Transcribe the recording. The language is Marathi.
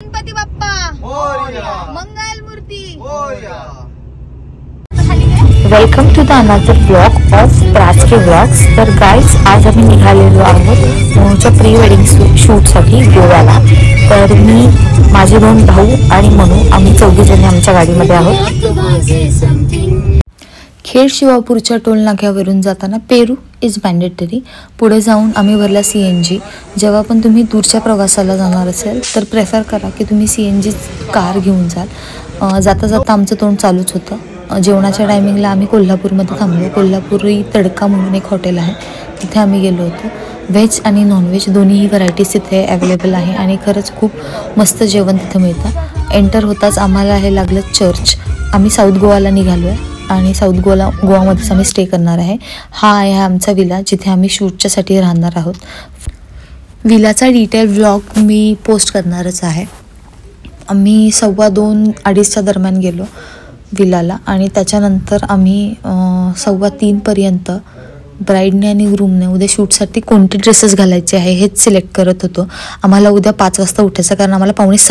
Ganpati Bappa Morya, Mangal Murti Morya. Welcome to the another blog of Prachke blogs. तर गाईज आज आम्ही निघालेलो आहोत मनूच्या प्री वेडिंग शूटसाठी गोव्याला। तर मी, माझे 2 भाऊ आणि मनू, आम्ही 4 जणी आमच्या गाडीमध्ये आहोत। खेड शिवापूरच्या टोल नाक्यावरून जाताना पेरू इज मॅन्डेटरी, पुढे जाऊन आम्ही भरला CNG। जेव्हा पण तुम्ही दूरच्या प्रवासाला जाणार असेल तर प्रेफर करा की तुम्ही CNG कार घेऊन जाल। जाता जाता आमचं तोंड चालूच होतं। जेवणाच्या टायमिंगला आम्ही कोल्हापूरमध्ये थांबलो। कोल्हापुरी तडका म्हणून एक हॉटेल आहे, तिथे आम्ही गेलो होतो। व्हेज आणि नॉनव्हेज दोन्हीही व्हरायटीज तिथे अवेलेबल आहे आणि खरंच खूप मस्त जेवण तिथे मिळतं। एंटर होताच आम्हाला हे लागलं चर्च। आम्ही साऊथ गोवाला निघालो आहे आणि साऊथ गोवामध्येच आम्ही स्टे करणार आहे। हा आहे आमचा विला, जिथे आम्ही शूटच्यासाठी राहणार आहोत। विलाचा डिटेल व्लॉग मी पोस्ट करणारच आहे। आम्ही 2:15-2:30च्या दरम्यान गेलो विलाला आणि त्याच्यानंतर आम्ही 2:15पर्यंत ब्राईडने आणि ग्रूमने उद्या शूटसाठी कोणते ड्रेसेस घालायचे आहे हेच सिलेक्ट करत होतो। आम्हाला उद्या 5 वाजता उठायचं, कारण आम्हाला 5:45